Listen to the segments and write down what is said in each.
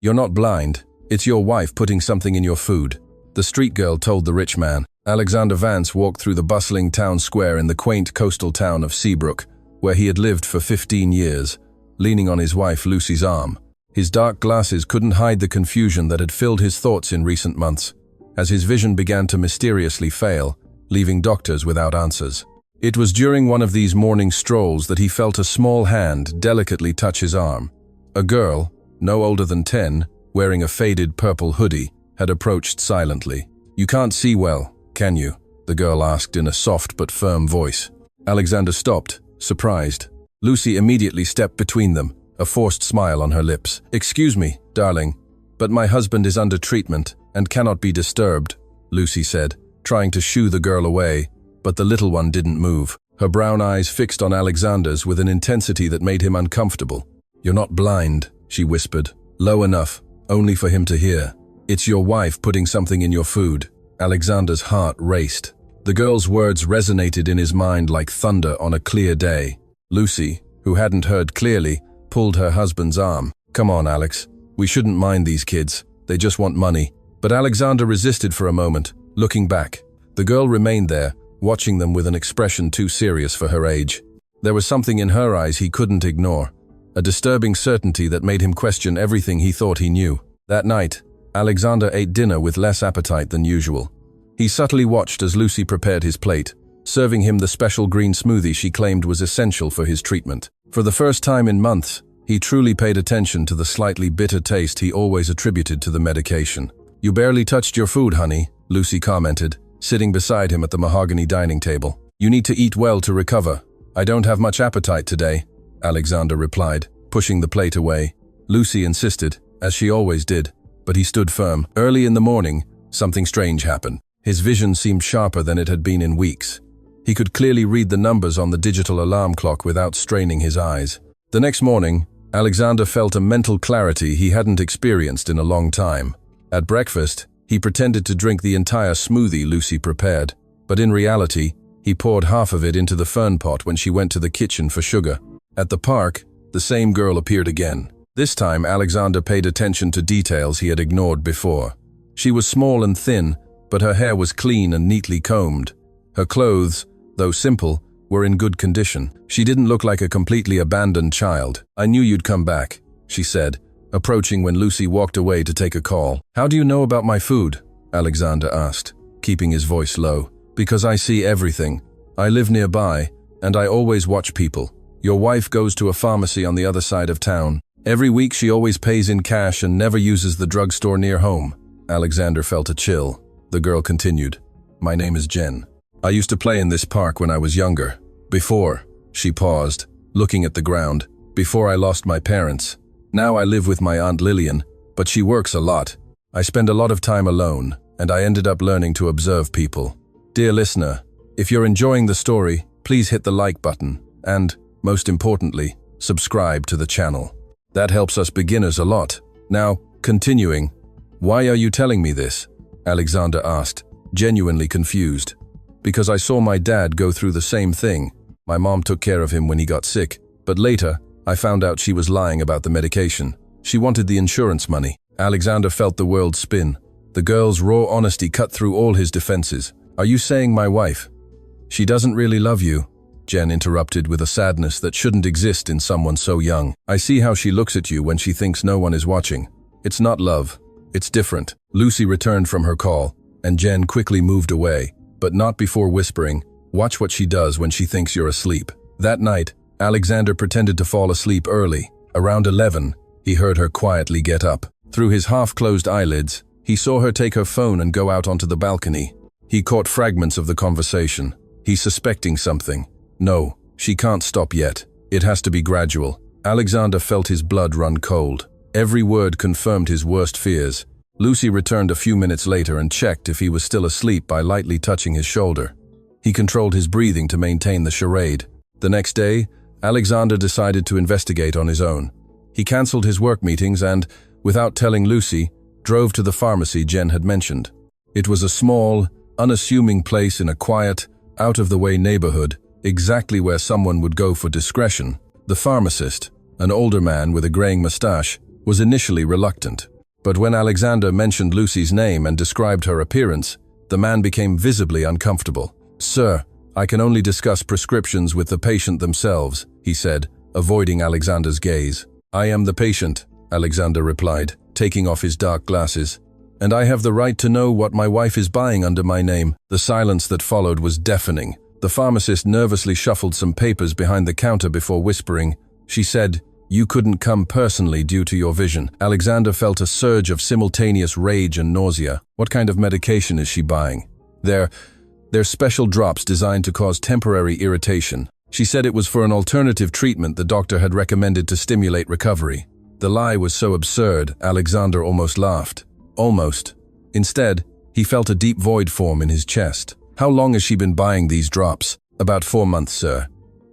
"You're not blind. It's your wife putting something in your food," the street girl told the rich man. Alexander Vance walked through the bustling town square in the quaint coastal town of Seabrook, where he had lived for 15 years, leaning on his wife Lucy's arm. His dark glasses couldn't hide the confusion that had filled his thoughts in recent months, as his vision began to mysteriously fail, leaving doctors without answers. It was during one of these morning strolls that he felt a small hand delicately touch his arm. A girl, no older than 10, wearing a faded purple hoodie, had approached silently. "You can't see well, can you?" the girl asked in a soft but firm voice. Alexander stopped, surprised. Lucy immediately stepped between them, a forced smile on her lips. "Excuse me, darling, but my husband is under treatment and cannot be disturbed," Lucy said, trying to shoo the girl away, but the little one didn't move, her brown eyes fixed on Alexander's with an intensity that made him uncomfortable. "You're not blind," she whispered, low enough, only for him to hear. "It's your wife putting something in your food." Alexander's heart raced. The girl's words resonated in his mind like thunder on a clear day. Lucy, who hadn't heard clearly, pulled her husband's arm. "Come on, Alex. We shouldn't mind these kids. They just want money." But Alexander resisted for a moment, looking back. The girl remained there, watching them with an expression too serious for her age. There was something in her eyes he couldn't ignore, a disturbing certainty that made him question everything he thought he knew. That night, Alexander ate dinner with less appetite than usual. He subtly watched as Lucy prepared his plate, serving him the special green smoothie she claimed was essential for his treatment. For the first time in months, he truly paid attention to the slightly bitter taste he always attributed to the medication. "You barely touched your food, honey," Lucy commented, sitting beside him at the mahogany dining table. "You need to eat well to recover." "I don't have much appetite today," Alexander replied, pushing the plate away. Lucy insisted, as she always did, but he stood firm. Early in the morning, something strange happened. His vision seemed sharper than it had been in weeks. He could clearly read the numbers on the digital alarm clock without straining his eyes. The next morning, Alexander felt a mental clarity he hadn't experienced in a long time. At breakfast, he pretended to drink the entire smoothie Lucy prepared, but in reality, he poured half of it into the fern pot when she went to the kitchen for sugar. At the park, the same girl appeared again. This time, Alexander paid attention to details he had ignored before. She was small and thin, but her hair was clean and neatly combed. Her clothes, though simple, were in good condition. She didn't look like a completely abandoned child. "I knew you'd come back," she said, approaching when Lucy walked away to take a call. "How do you know about my food?" Alexander asked, keeping his voice low. "Because I see everything. I live nearby, and I always watch people. Your wife goes to a pharmacy on the other side of town. Every week she always pays in cash and never uses the drugstore near home." Alexander felt a chill. The girl continued, "My name is Jen. I used to play in this park when I was younger. Before," she paused, looking at the ground, "before I lost my parents. Now I live with my Aunt Lillian, but she works a lot. I spend a lot of time alone, and I ended up learning to observe people." Dear listener, if you're enjoying the story, please hit the like button and, most importantly, subscribe to the channel. That helps us beginners a lot. Now, continuing, "Why are you telling me this?" Alexander asked, genuinely confused. "Because I saw my dad go through the same thing. My mom took care of him when he got sick, but later, I found out she was lying about the medication. She wanted the insurance money." Alexander felt the world spin. The girl's raw honesty cut through all his defenses. "Are you saying my wife? She doesn't really love you?" Jen interrupted with a sadness that shouldn't exist in someone so young. "I see how she looks at you when she thinks no one is watching. It's not love. It's different." Lucy returned from her call, and Jen quickly moved away, but not before whispering, "Watch what she does when she thinks you're asleep." That night, Alexander pretended to fall asleep early. Around 11, he heard her quietly get up. Through his half-closed eyelids, he saw her take her phone and go out onto the balcony. He caught fragments of the conversation. He's suspecting something. No, she can't stop yet. It has to be gradual. Alexander felt his blood run cold. Every word confirmed his worst fears. Lucy returned a few minutes later and checked if he was still asleep by lightly touching his shoulder. He controlled his breathing to maintain the charade. The next day, Alexander decided to investigate on his own. He cancelled his work meetings and, without telling Lucy, drove to the pharmacy Jen had mentioned. It was a small, unassuming place in a quiet, out-of-the-way neighborhood, exactly where someone would go for discretion. The pharmacist, an older man with a graying mustache, was initially reluctant. But when Alexander mentioned Lucy's name and described her appearance, the man became visibly uncomfortable. "Sir, I can only discuss prescriptions with the patient themselves," he said, avoiding Alexander's gaze. "I am the patient," Alexander replied, taking off his dark glasses. "And I have the right to know what my wife is buying under my name." The silence that followed was deafening. The pharmacist nervously shuffled some papers behind the counter before whispering. She said, "You couldn't come personally due to your vision." Alexander felt a surge of simultaneous rage and nausea. What kind of medication is she buying? They're special drops designed to cause temporary irritation. She said it was for an alternative treatment the doctor had recommended to stimulate recovery. The lie was so absurd, Alexander almost laughed. Almost. Instead, he felt a deep void form in his chest. "How long has she been buying these drops?" "About 4 months, sir."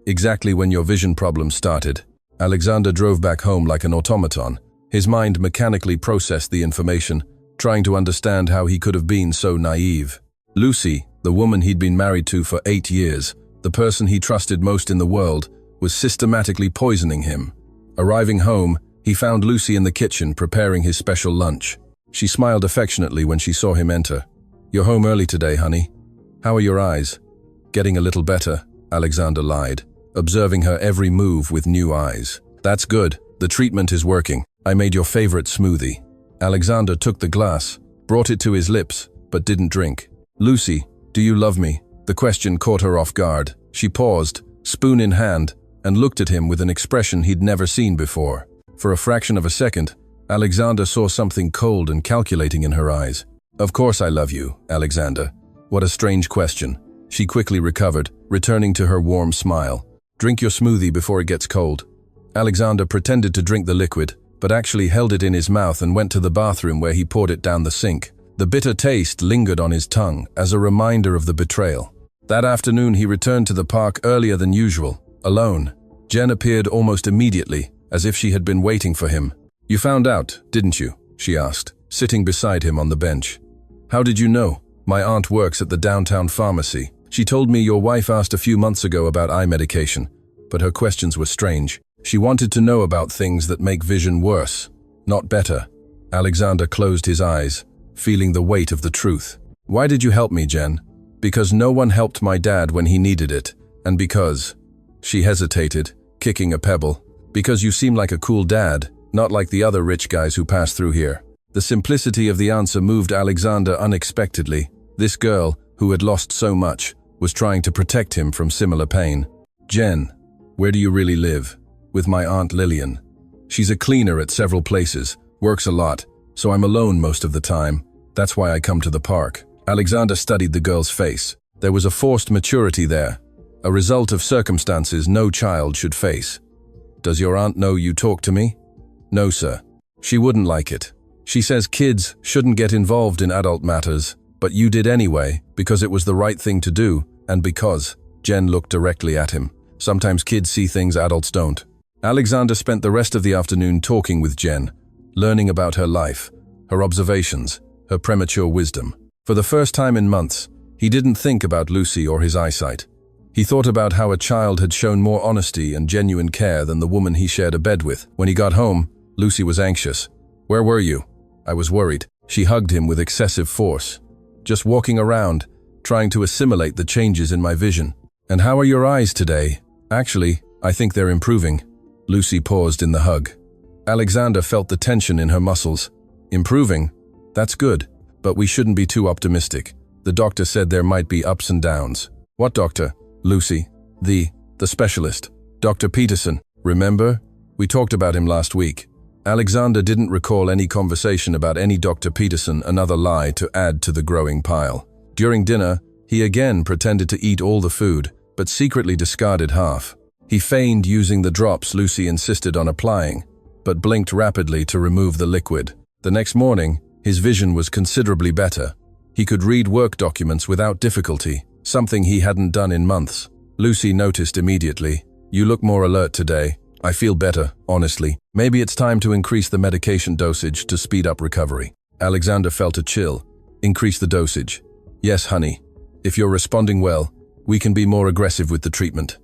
"Exactly when your vision problem started." Alexander drove back home like an automaton. His mind mechanically processed the information, trying to understand how he could have been so naive. Lucy, the woman he'd been married to for 8 years, the person he trusted most in the world, was systematically poisoning him. Arriving home, he found Lucy in the kitchen preparing his special lunch. She smiled affectionately when she saw him enter. "You're home early today, honey. How are your eyes?" "Getting a little better," Alexander lied, observing her every move with new eyes. "That's good. The treatment is working. I made your favorite smoothie." Alexander took the glass, brought it to his lips, but didn't drink. "Lucy, do you love me?" The question caught her off guard. She paused, spoon in hand, and looked at him with an expression he'd never seen before. For a fraction of a second, Alexander saw something cold and calculating in her eyes. "Of course I love you, Alexander." What a strange question. She quickly recovered, returning to her warm smile. "Drink your smoothie before it gets cold." Alexander pretended to drink the liquid, but actually held it in his mouth and went to the bathroom where he poured it down the sink. The bitter taste lingered on his tongue as a reminder of the betrayal. That afternoon he returned to the park earlier than usual, alone. Jen appeared almost immediately, as if she had been waiting for him. "You found out, didn't you?" she asked, sitting beside him on the bench. "How did you know?" "My aunt works at the downtown pharmacy. She told me your wife asked a few months ago about eye medication, but her questions were strange. She wanted to know about things that make vision worse, not better." Alexander closed his eyes, feeling the weight of the truth. "Why did you help me, Jen?" "Because no one helped my dad when he needed it, and because—" She hesitated, kicking a pebble. "Because you seem like a cool dad, not like the other rich guys who pass through here." The simplicity of the answer moved Alexander unexpectedly. This girl, who had lost so much, was trying to protect him from similar pain. "Jen, where do you really live?" "With my Aunt Lillian. She's a cleaner at several places, works a lot, so I'm alone most of the time. That's why I come to the park." Alexander studied the girl's face. There was a forced maturity there, a result of circumstances no child should face. "Does your aunt know you talk to me?" "No, sir. She wouldn't like it. She says kids shouldn't get involved in adult matters, but you did anyway, because it was the right thing to do, and because—" Jen looked directly at him. "Sometimes kids see things adults don't." Alexander spent the rest of the afternoon talking with Jen, learning about her life, her observations, her premature wisdom. For the first time in months, he didn't think about Lucy or his eyesight. He thought about how a child had shown more honesty and genuine care than the woman he shared a bed with. When he got home, Lucy was anxious. "Where were you?" "I was worried." She hugged him with excessive force. "Just walking around, trying to assimilate the changes in my vision." "And how are your eyes today?" "Actually, I think they're improving." Lucy paused in the hug. Alexander felt the tension in her muscles. "Improving? That's good, but we shouldn't be too optimistic. The doctor said there might be ups and downs." "What doctor?" "Lucy. The specialist. Dr. Peterson. Remember? We talked about him last week." Alexander didn't recall any conversation about any Dr. Peterson, another lie to add to the growing pile. During dinner, he again pretended to eat all the food, but secretly discarded half. He feigned using the drops Lucy insisted on applying, but blinked rapidly to remove the liquid. The next morning, his vision was considerably better. He could read work documents without difficulty, something he hadn't done in months. Lucy noticed immediately. "You look more alert today. I feel better, honestly. Maybe it's time to increase the medication dosage to speed up recovery." Alexander felt a chill. "Increase the dosage." "Yes, honey. If you're responding well, we can be more aggressive with the treatment."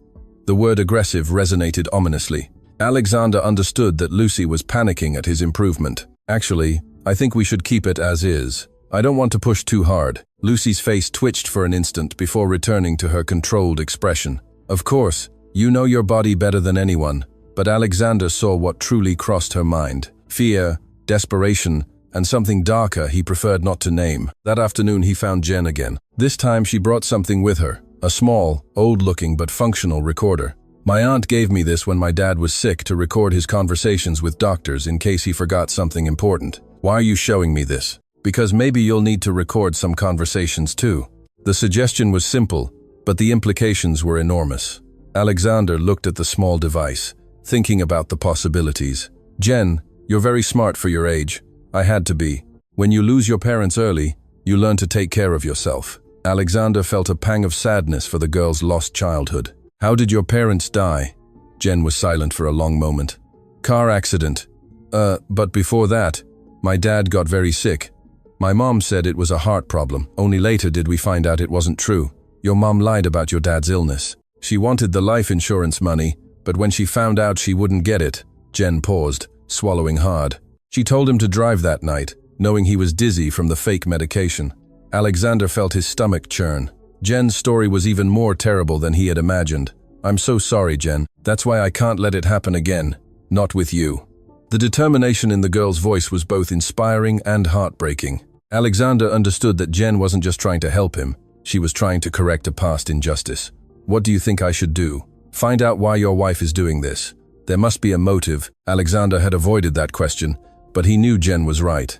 The word aggressive resonated ominously. Alexander understood that Lucy was panicking at his improvement. Actually, I think we should keep it as is. I don't want to push too hard. Lucy's face twitched for an instant before returning to her controlled expression. Of course, you know your body better than anyone, but Alexander saw what truly crossed her mind. Fear, desperation, and something darker he preferred not to name. That afternoon he found Jen again. This time she brought something with her, a small, old-looking but functional recorder. My aunt gave me this when my dad was sick to record his conversations with doctors in case he forgot something important. Why are you showing me this? Because maybe you'll need to record some conversations too. The suggestion was simple, but the implications were enormous. Alexander looked at the small device, thinking about the possibilities. Jen, you're very smart for your age. I had to be. When you lose your parents early, you learn to take care of yourself. Alexander felt a pang of sadness for the girl's lost childhood. How did your parents die? Jen was silent for a long moment. Car accident. But before that, my dad got very sick. My mom said it was a heart problem. Only later did we find out it wasn't true. Your mom lied about your dad's illness. She wanted the life insurance money, but when she found out she wouldn't get it, Jen paused, swallowing hard. She told him to drive that night, knowing he was dizzy from the fake medication. Alexander felt his stomach churn. Jen's story was even more terrible than he had imagined. I'm so sorry, Jen. That's why I can't let it happen again. Not with you. The determination in the girl's voice was both inspiring and heartbreaking. Alexander understood that Jen wasn't just trying to help him. She was trying to correct a past injustice. What do you think I should do? Find out why your wife is doing this. There must be a motive. Alexander had avoided that question, but he knew Jen was right.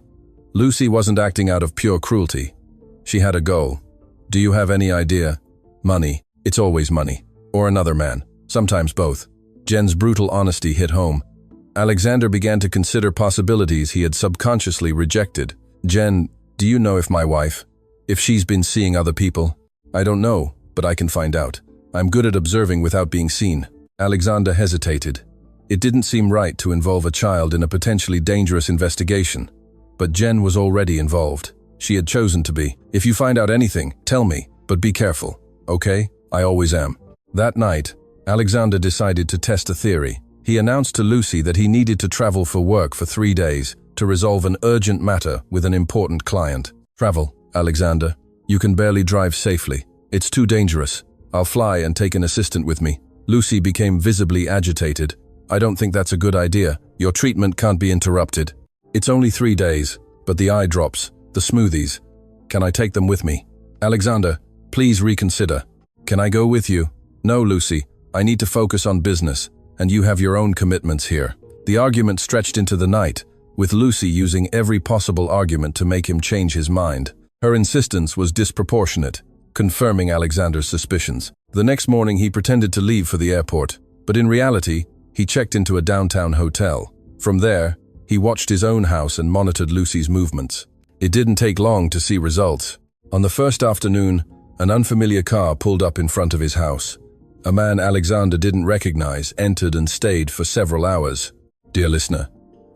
Lucy wasn't acting out of pure cruelty. She had a goal. Do you have any idea? Money. It's always money. Or another man. Sometimes both. Jen's brutal honesty hit home. Alexander began to consider possibilities he had subconsciously rejected. Jen, do you know if my wife, if she's been seeing other people? I don't know, but I can find out. I'm good at observing without being seen. Alexander hesitated. It didn't seem right to involve a child in a potentially dangerous investigation. But Jen was already involved. She had chosen to be. If you find out anything, tell me, but be careful, okay? I always am. That night, Alexander decided to test a theory. He announced to Lucy that he needed to travel for work for 3 days to resolve an urgent matter with an important client. Travel, Alexander. You can barely drive safely. It's too dangerous. I'll fly and take an assistant with me. Lucy became visibly agitated. I don't think that's a good idea. Your treatment can't be interrupted. It's only 3 days, but the eye drops, the smoothies. Can I take them with me? Alexander, please reconsider. Can I go with you? No, Lucy. I need to focus on business, and you have your own commitments here. The argument stretched into the night, with Lucy using every possible argument to make him change his mind. Her insistence was disproportionate, confirming Alexander's suspicions. The next morning he pretended to leave for the airport, but in reality, he checked into a downtown hotel. From there, he watched his own house and monitored Lucy's movements. It didn't take long to see results. On the first afternoon, an unfamiliar car pulled up in front of his house. A man Alexander didn't recognize entered and stayed for several hours. Dear listener,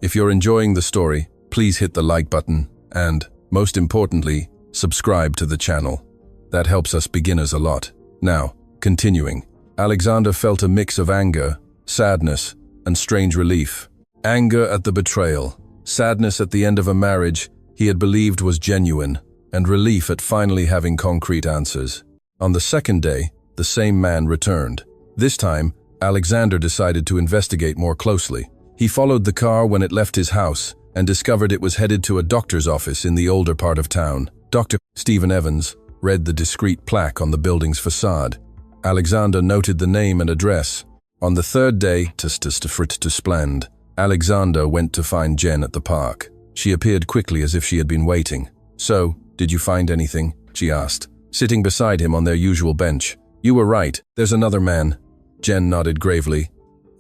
if you're enjoying the story, please hit the like button and, most importantly, subscribe to the channel. That helps us beginners a lot. Now, continuing, Alexander felt a mix of anger, sadness, and strange relief. Anger at the betrayal, sadness at the end of a marriage he had believed was genuine, and relief at finally having concrete answers. On the second day, the same man returned. This time, Alexander decided to investigate more closely. He followed the car when it left his house and discovered it was headed to a doctor's office in the older part of town. Dr. Stephen Evans read the discreet plaque on the building's facade. Alexander noted the name and address. On the third day, to splend, Alexander went to find Jen at the park. She appeared quickly as if she had been waiting. So, did you find anything? She asked, sitting beside him on their usual bench. You were right, there's another man. Jen nodded gravely.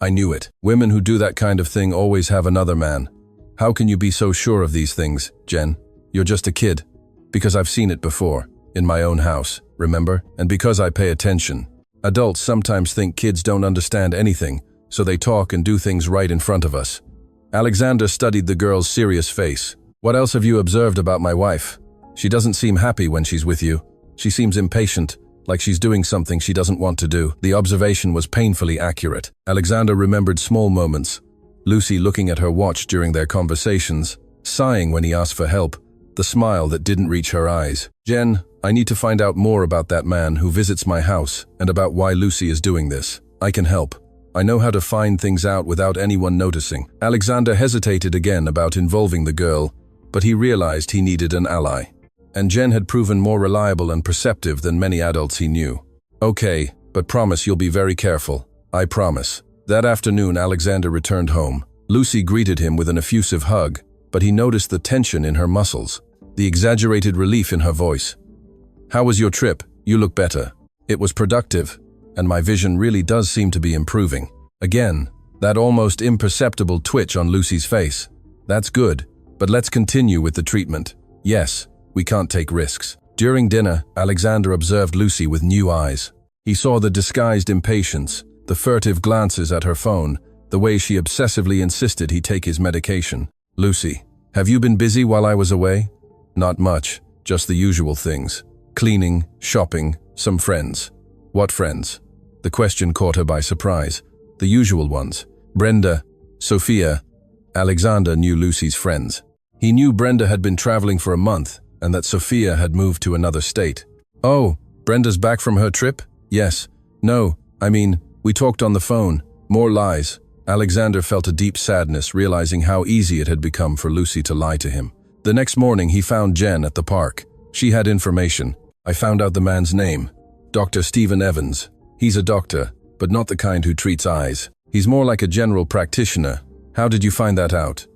I knew it. Women who do that kind of thing always have another man. How can you be so sure of these things, Jen? You're just a kid. Because I've seen it before, in my own house, remember? And because I pay attention. Adults sometimes think kids don't understand anything, so they talk and do things right in front of us. Alexander studied the girl's serious face. What else have you observed about my wife? She doesn't seem happy when she's with you. She seems impatient, like she's doing something she doesn't want to do. The observation was painfully accurate. Alexander remembered small moments. Lucy looking at her watch during their conversations, sighing when he asked for help, the smile that didn't reach her eyes. Jen, I need to find out more about that man who visits my house and about why Lucy is doing this. I can help. I know how to find things out without anyone noticing. Alexander hesitated again about involving the girl, but he realized he needed an ally. And Jen had proven more reliable and perceptive than many adults he knew. Okay, but promise you'll be very careful. I promise. That afternoon, Alexander returned home. Lucy greeted him with an effusive hug, but he noticed the tension in her muscles, the exaggerated relief in her voice. How was your trip? You look better. It was productive, and my vision really does seem to be improving. Again, that almost imperceptible twitch on Lucy's face. That's good, but let's continue with the treatment. Yes, we can't take risks. During dinner, Alexander observed Lucy with new eyes. He saw the disguised impatience, the furtive glances at her phone, the way she obsessively insisted he take his medication. Lucy, have you been busy while I was away? Not much, just the usual things. Cleaning, shopping, some friends. What friends? The question caught her by surprise. The usual ones. Brenda, Sophia. Alexander knew Lucy's friends. He knew Brenda had been traveling for a month and that Sophia had moved to another state. Oh, Brenda's back from her trip? Yes. No, I mean, we talked on the phone. More lies. Alexander felt a deep sadness, realizing how easy it had become for Lucy to lie to him. The next morning, he found Jen at the park. She had information. I found out the man's name. Dr. Stephen Evans. He's a doctor, but not the kind who treats eyes. He's more like a general practitioner. How did you find that out?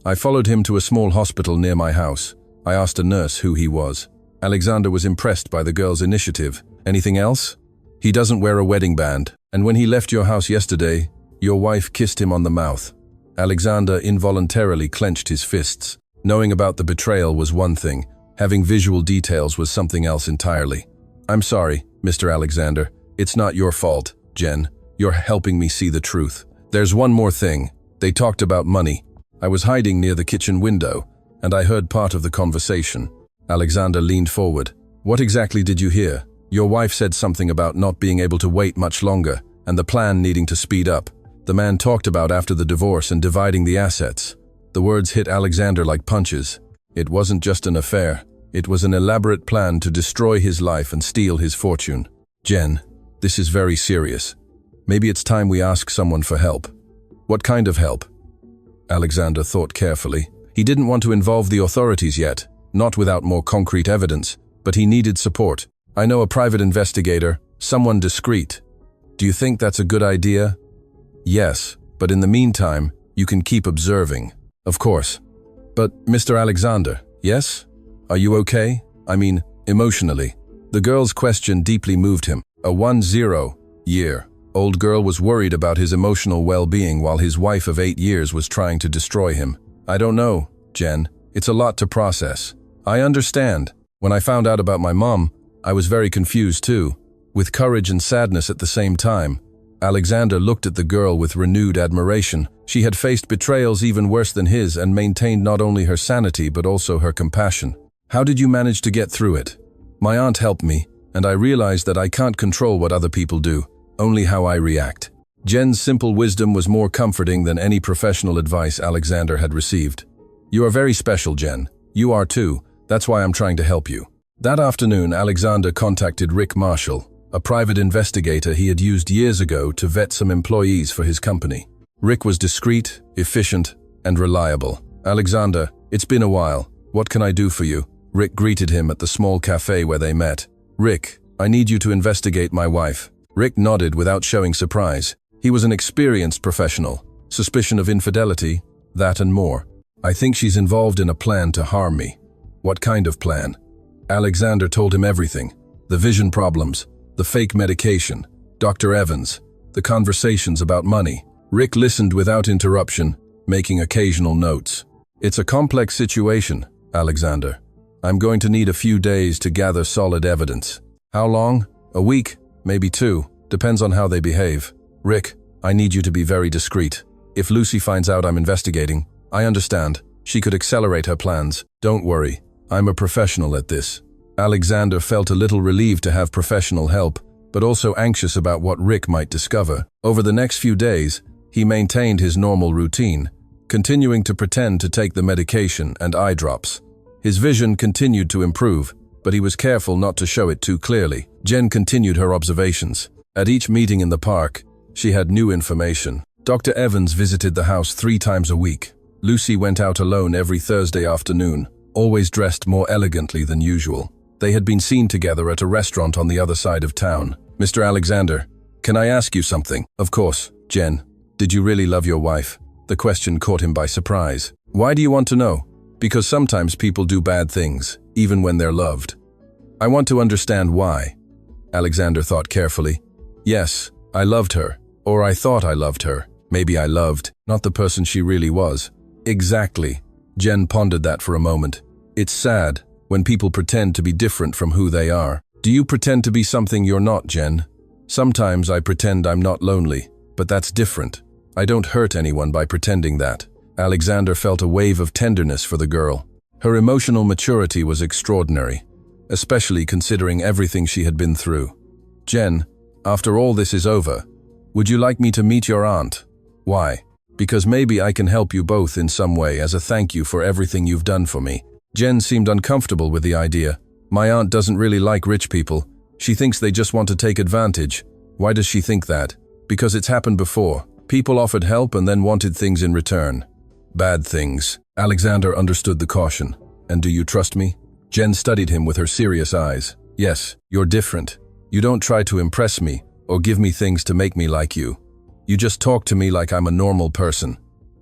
I followed him to a small hospital near my house. I asked a nurse who he was. Alexander was impressed by the girl's initiative. Anything else? He doesn't wear a wedding band, and when he left your house yesterday, your wife kissed him on the mouth. Alexander involuntarily clenched his fists. Knowing about the betrayal was one thing. Having visual details was something else entirely. I'm sorry, Mr. Alexander. It's not your fault, Jen. You're helping me see the truth. There's one more thing. They talked about money. I was hiding near the kitchen window, and I heard part of the conversation. Alexander leaned forward. What exactly did you hear? Your wife said something about not being able to wait much longer, and the plan needing to speed up. The man talked about after the divorce and dividing the assets. The words hit Alexander like punches. It wasn't just an affair. It was an elaborate plan to destroy his life and steal his fortune. Jen, this is very serious. Maybe it's time we ask someone for help. What kind of help? Alexander thought carefully. He didn't want to involve the authorities yet, not without more concrete evidence, but he needed support. I know a private investigator, someone discreet. Do you think that's a good idea? Yes, but in the meantime, you can keep observing. Of course. But, Mr. Alexander, yes? Are you okay? I mean, emotionally. The girl's question deeply moved him. A 10-year-old girl was worried about his emotional well-being while his wife of 8 years was trying to destroy him. I don't know, Jen. It's a lot to process. I understand. When I found out about my mom, I was very confused too, with courage and sadness at the same time. Alexander looked at the girl with renewed admiration. She had faced betrayals even worse than his and maintained not only her sanity but also her compassion. How did you manage to get through it? My aunt helped me, and I realized that I can't control what other people do, only how I react. Jen's simple wisdom was more comforting than any professional advice Alexander had received. You are very special, Jen. You are too. That's why I'm trying to help you. That afternoon, Alexander contacted Rick Marshall, a private investigator he had used years ago to vet some employees for his company. Rick was discreet, efficient, and reliable. Alexander, it's been a while. What can I do for you? Rick greeted him at the small cafe where they met. Rick, I need you to investigate my wife. Rick nodded without showing surprise. He was an experienced professional. Suspicion of infidelity, that and more. I think she's involved in a plan to harm me. What kind of plan? Alexander told him everything. The vision problems, the fake medication, Dr. Evans, the conversations about money. Rick listened without interruption, making occasional notes. It's a complex situation, Alexander. I'm going to need a few days to gather solid evidence. How long? A week, maybe 2, depends on how they behave. Rick, I need you to be very discreet. If Lucy finds out I'm investigating, I understand. She could accelerate her plans. Don't worry, I'm a professional at this. Alexander felt a little relieved to have professional help, but also anxious about what Rick might discover. Over the next few days, he maintained his normal routine, continuing to pretend to take the medication and eye drops. His vision continued to improve, but he was careful not to show it too clearly. Jen continued her observations. At each meeting in the park, she had new information. Dr. Evans visited the house 3 times a week. Lucy went out alone every Thursday afternoon, always dressed more elegantly than usual. They had been seen together at a restaurant on the other side of town. "Mr. Alexander, can I ask you something?" "Of course, Jen. Did you really love your wife?" The question caught him by surprise. "Why do you want to know?" "Because sometimes people do bad things, even when they're loved." "I want to understand why." Alexander thought carefully. "Yes, I loved her, or I thought I loved her. Maybe I loved, not the person she really was." "Exactly." Jen pondered that for a moment. "It's sad when people pretend to be different from who they are." "Do you pretend to be something you're not, Jen?" "Sometimes I pretend I'm not lonely, but that's different. I don't hurt anyone by pretending that." Alexander felt a wave of tenderness for the girl. Her emotional maturity was extraordinary, especially considering everything she had been through. "Jen, after all this is over, would you like me to meet your aunt?" "Why?" "Because maybe I can help you both in some way as a thank you for everything you've done for me." Jen seemed uncomfortable with the idea. "My aunt doesn't really like rich people. She thinks they just want to take advantage." "Why does she think that?" "Because it's happened before. People offered help and then wanted things in return." "Bad things." Alexander understood the caution. "And do you trust me?" Jen studied him with her serious eyes. "Yes, you're different. You don't try to impress me or give me things to make me like you. You just talk to me like I'm a normal person."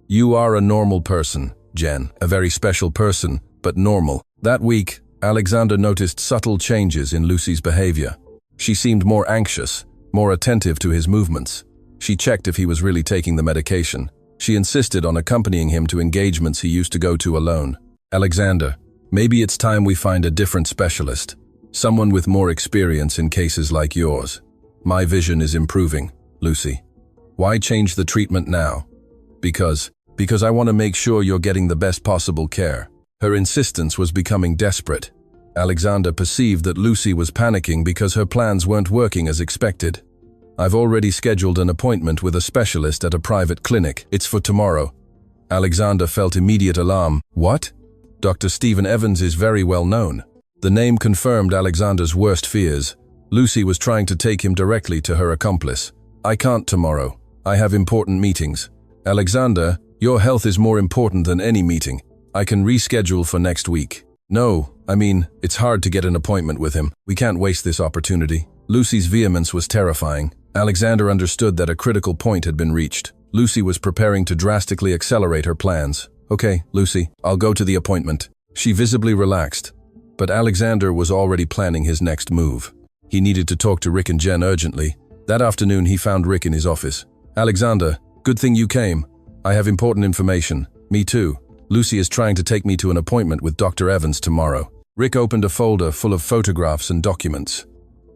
"You are a normal person, Jen. A very special person, but normal." That week, Alexander noticed subtle changes in Lucy's behavior. She seemed more anxious, more attentive to his movements. She checked if he was really taking the medication. She insisted on accompanying him to engagements he used to go to alone. "Alexander, maybe it's time we find a different specialist. Someone with more experience in cases like yours. My vision is improving, Lucy." "Why change the treatment now?" Because I want to make sure you're getting the best possible care." Her insistence was becoming desperate. Alexander perceived that Lucy was panicking because her plans weren't working as expected. "I've already scheduled an appointment with a specialist at a private clinic. It's for tomorrow." Alexander felt immediate alarm. "What?" "Dr. Stephen Evans is very well known." The name confirmed Alexander's worst fears. Lucy was trying to take him directly to her accomplice. "I can't tomorrow. I have important meetings." "Alexander, your health is more important than any meeting. I can reschedule for next week." "No, it's hard to get an appointment with him. We can't waste this opportunity." Lucy's vehemence was terrifying. Alexander understood that a critical point had been reached. Lucy was preparing to drastically accelerate her plans. "Okay, Lucy, I'll go to the appointment." She visibly relaxed, but Alexander was already planning his next move. He needed to talk to Rick and Jen urgently. That afternoon he found Rick in his office. "Alexander, good thing you came. I have important information." "Me too. Lucy is trying to take me to an appointment with Dr. Evans tomorrow." Rick opened a folder full of photographs and documents.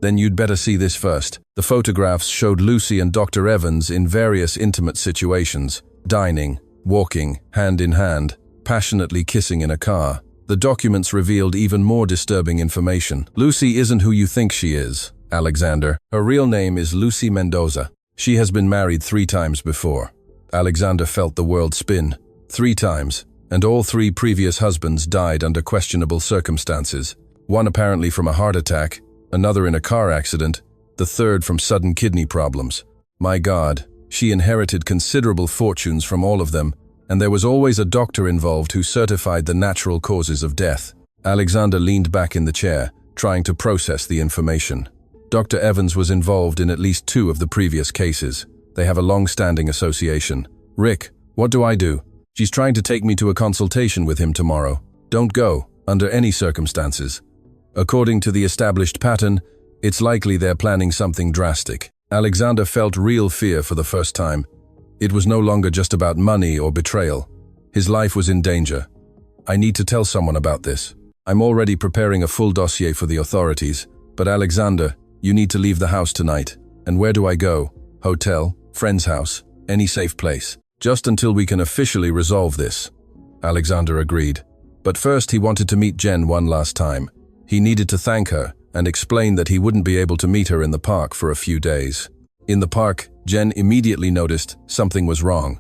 "Then you'd better see this first." The photographs showed Lucy and Dr. Evans in various intimate situations, dining, walking, hand in hand, passionately kissing in a car. The documents revealed even more disturbing information. "Lucy isn't who you think she is, Alexander. Her real name is Lucy Mendoza. She has been married 3 times before." Alexander felt the world spin. 3 times, and all 3 previous husbands died under questionable circumstances. One apparently from a heart attack, another in a car accident, the third from sudden kidney problems. My God, she inherited considerable fortunes from all of them, and there was always a doctor involved who certified the natural causes of death. Alexander leaned back in the chair, trying to process the information. Dr. Evans was involved in at least 2 of the previous cases. They have a long-standing association. "Rick, what do I do?" "She's trying to take me to a consultation with him tomorrow. Don't go, under any circumstances." According to the established pattern, it's likely they're planning something drastic. Alexander felt real fear for the first time. It was no longer just about money or betrayal. His life was in danger. "I need to tell someone about this. I'm already preparing a full dossier for the authorities. But Alexander, you need to leave the house tonight. And where do I go? Hotel? Friend's house? Any safe place? Just until we can officially resolve this." Alexander agreed. But first he wanted to meet Jen one last time. He needed to thank her and explain that he wouldn't be able to meet her in the park for a few days. In the park, Jen immediately noticed something was wrong.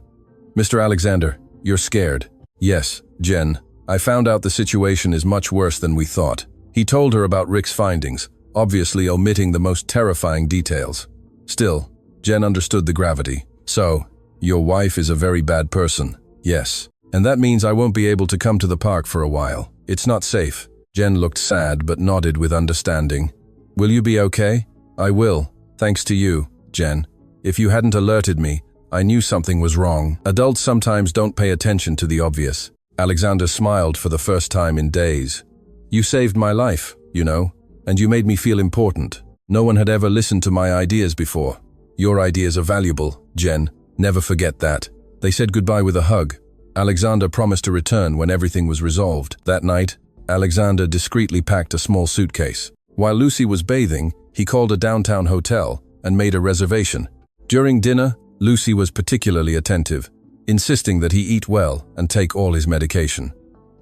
"Mr. Alexander, you're scared." "Yes, Jen. I found out the situation is much worse than we thought." He told her about Rick's findings, obviously omitting the most terrifying details. Still, Jen understood the gravity. "So, your wife is a very bad person." "Yes. And that means I won't be able to come to the park for a while. It's not safe." Jen looked sad but nodded with understanding. "Will you be okay?" "I will, thanks to you, Jen. If you hadn't alerted me, I knew something was wrong." Adults sometimes don't pay attention to the obvious. Alexander smiled for the first time in days. "You saved my life, you know, and you made me feel important. No one had ever listened to my ideas before. Your ideas are valuable, Jen. Never forget that." They said goodbye with a hug. Alexander promised to return when everything was resolved. That night, Alexander discreetly packed a small suitcase. While Lucy was bathing, he called a downtown hotel and made a reservation. During dinner, Lucy was particularly attentive, insisting that he eat well and take all his medication.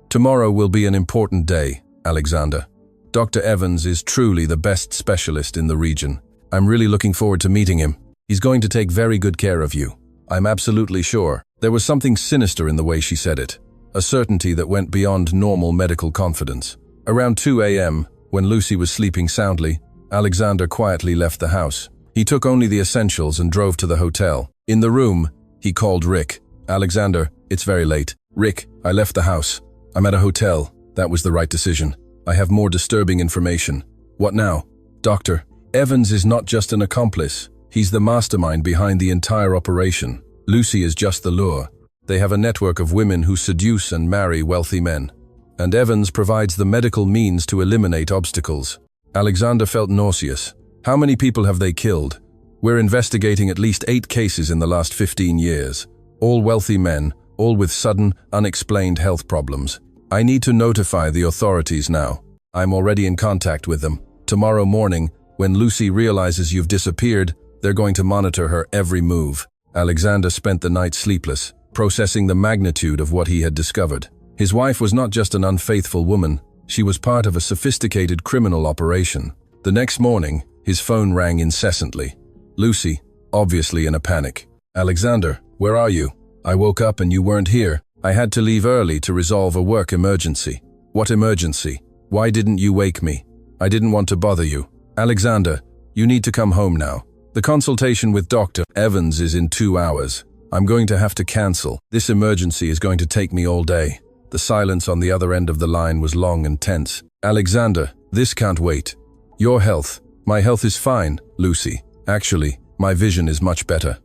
"Tomorrow will be an important day, Alexander. Dr. Evans is truly the best specialist in the region. I'm really looking forward to meeting him. He's going to take very good care of you. I'm absolutely sure." There was something sinister in the way she said it, a certainty that went beyond normal medical confidence. Around 2 a.m., when Lucy was sleeping soundly, Alexander quietly left the house. He took only the essentials and drove to the hotel. In the room, he called Rick. "Alexander, it's very late." "Rick, I left the house. I'm at a hotel. That was the right decision. I have more disturbing information." "What now?" "Doctor, Evans is not just an accomplice. He's the mastermind behind the entire operation. Lucy is just the lure. They have a network of women who seduce and marry wealthy men. And Evans provides the medical means to eliminate obstacles." Alexander felt nauseous. "How many people have they killed?" "We're investigating at least 8 cases in the last 15 years. All wealthy men, all with sudden, unexplained health problems. I need to notify the authorities now. I'm already in contact with them. Tomorrow morning, when Lucy realizes you've disappeared, they're going to monitor her every move." Alexander spent the night sleepless, processing the magnitude of what he had discovered. His wife was not just an unfaithful woman, she was part of a sophisticated criminal operation. The next morning, his phone rang incessantly. Lucy, obviously in a panic. "Alexander, where are you? I woke up and you weren't here. I had to leave early to resolve a work emergency." "What emergency? Why didn't you wake me? I didn't want to bother you." "Alexander, you need to come home now. The consultation with Dr. Evans is in 2 hours. I'm going to have to cancel. This emergency is going to take me all day." The silence on the other end of the line was long and tense. "Alexander, this can't wait. Your health." "My health is fine, Lucy. Actually, my vision is much better."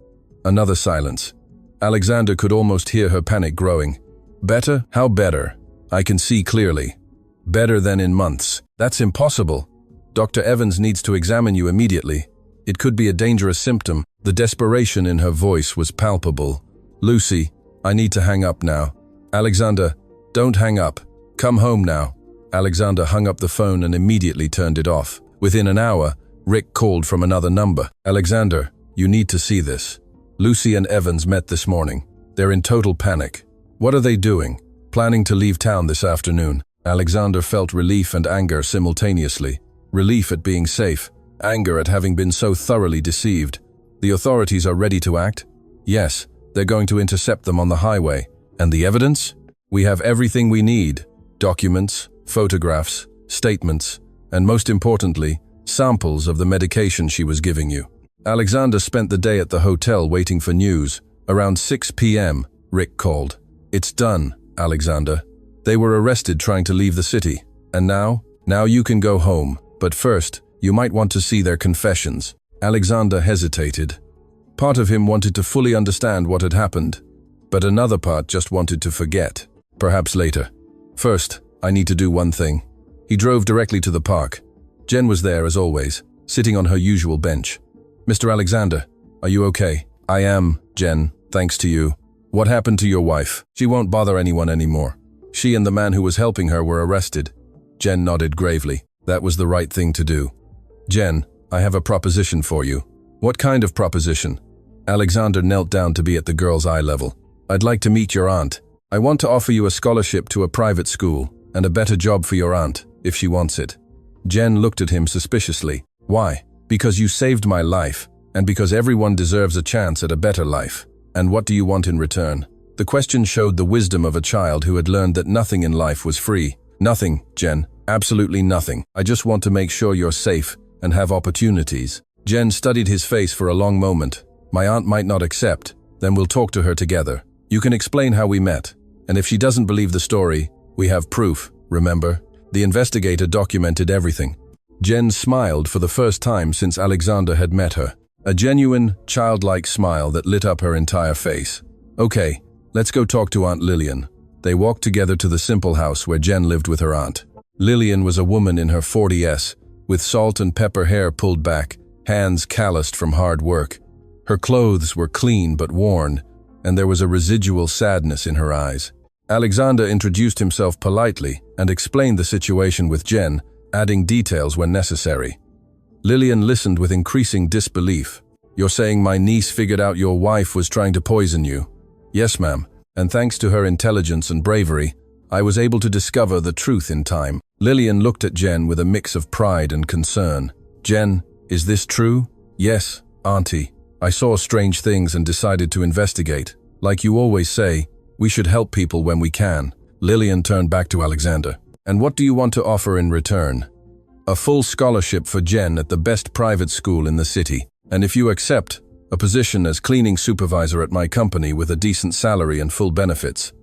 Another silence. Alexander could almost hear her panic growing. "Better? How better? I can see clearly." "Better than in months." "That's impossible. Dr. Evans needs to examine you immediately. It could be a dangerous symptom." The desperation in her voice was palpable. "Lucy, I need to hang up now." "Alexander, don't hang up. Come home now." Alexander hung up the phone and immediately turned it off. Within an hour, Rick called from another number. "Alexander, you need to see this. Lucy and Evans met this morning. They're in total panic." "What are they doing?" "Planning to leave town this afternoon." Alexander felt relief and anger simultaneously. Relief at being safe, anger at having been so thoroughly deceived. "The authorities are ready to act?" "Yes, they're going to intercept them on the highway." "And the evidence?" "We have everything we need. Documents, photographs, statements, and most importantly, samples of the medication she was giving you." Alexander spent the day at the hotel waiting for news. Around 6 p.m., Rick called. "It's done, Alexander. They were arrested trying to leave the city. And now? Now you can go home. But first, you might want to see their confessions." Alexander hesitated. Part of him wanted to fully understand what had happened, but another part just wanted to forget. Perhaps later. "First, I need to do one thing." He drove directly to the park. Jen was there as always, sitting on her usual bench. "Mr. Alexander, are you okay?" "I am, Jen, thanks to you." "What happened to your wife?" "She won't bother anyone anymore. She and the man who was helping her were arrested." Jen nodded gravely. That was the right thing to do. "Jen, I have a proposition for you." "What kind of proposition?" Alexander knelt down to be at the girl's eye level. "I'd like to meet your aunt. I want to offer you a scholarship to a private school and a better job for your aunt, if she wants it." Jen looked at him suspiciously. Why? Because you saved my life, and because everyone deserves a chance at a better life. And what do you want in return? The question showed the wisdom of a child who had learned that nothing in life was free. Nothing, Jen. Absolutely nothing. I just want to make sure you're safe and have opportunities. Jen studied his face for a long moment. My aunt might not accept. Then we'll talk to her together. You can explain how we met. And if she doesn't believe the story, we have proof, remember? The investigator documented everything. Jen smiled for the first time since Alexander had met her. A genuine, childlike smile that lit up her entire face. Okay, let's go talk to Aunt Lillian. They walked together to the simple house where Jen lived with her aunt. Lillian was a woman in her 40s, with salt and pepper hair pulled back, hands calloused from hard work. Her clothes were clean but worn, and there was a residual sadness in her eyes. Alexander introduced himself politely and explained the situation with Jen, adding details when necessary. Lillian listened with increasing disbelief. You're saying my niece figured out your wife was trying to poison you? Yes, ma'am. And thanks to her intelligence and bravery, I was able to discover the truth in time. Lillian looked at Jen with a mix of pride and concern. Jen, is this true? Yes, Auntie. I saw strange things and decided to investigate. Like you always say, we should help people when we can. Lillian turned back to Alexander. And what do you want to offer in return? A full scholarship for Jen at the best private school in the city. And if you accept, a position as cleaning supervisor at my company with a decent salary and full benefits.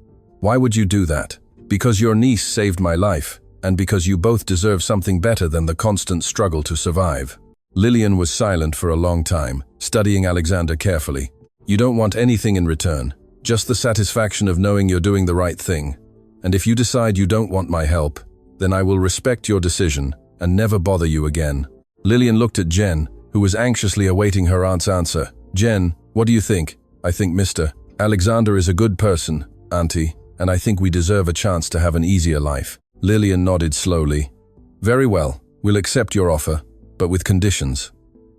Why would you do that? Because your niece saved my life, and because you both deserve something better than the constant struggle to survive. Lillian was silent for a long time, studying Alexander carefully. You don't want anything in return, just the satisfaction of knowing you're doing the right thing. And if you decide you don't want my help, then I will respect your decision and never bother you again. Lillian looked at Jen, who was anxiously awaiting her aunt's answer. Jen, what do you think? I think Mr. Alexander is a good person, Auntie, and I think we deserve a chance to have an easier life. Lillian nodded slowly. Very well, we'll accept your offer, but with conditions.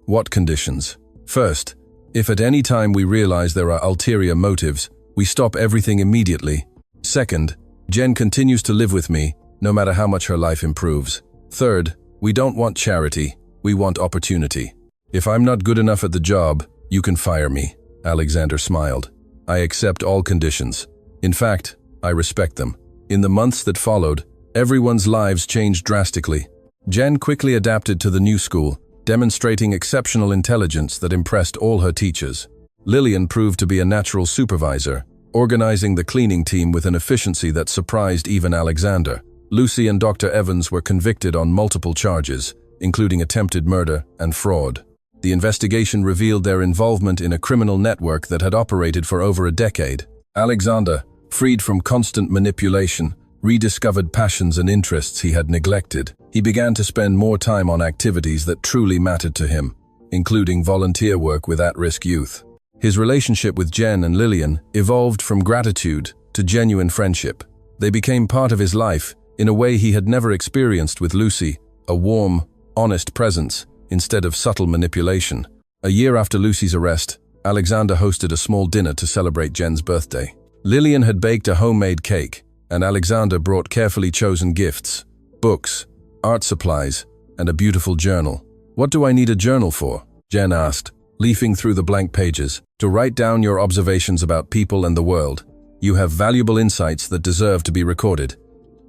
What conditions? First, if at any time we realize there are ulterior motives, we stop everything immediately. Second, Jen continues to live with me, no matter how much her life improves. Third, we don't want charity, we want opportunity. If I'm not good enough at the job, you can fire me. Alexander smiled. I accept all conditions. In fact, I respect them. In the months that followed, everyone's lives changed drastically. Jen quickly adapted to the new school, demonstrating exceptional intelligence that impressed all her teachers. Lillian proved to be a natural supervisor, organizing the cleaning team with an efficiency that surprised even Alexander. Lucy and Dr. Evans were convicted on multiple charges, including attempted murder and fraud. The investigation revealed their involvement in a criminal network that had operated for over a decade. Alexander, freed from constant manipulation, rediscovered passions and interests he had neglected. He began to spend more time on activities that truly mattered to him, including volunteer work with at-risk youth. His relationship with Jen and Lillian evolved from gratitude to genuine friendship. They became part of his life in a way he had never experienced with Lucy, a warm, honest presence instead of subtle manipulation. A year after Lucy's arrest, Alexander hosted a small dinner to celebrate Jen's birthday. Lillian had baked a homemade cake, and Alexander brought carefully chosen gifts, books, art supplies, and a beautiful journal. What do I need a journal for? Jen asked, leafing through the blank pages. To write down your observations about people and the world. You have valuable insights that deserve to be recorded.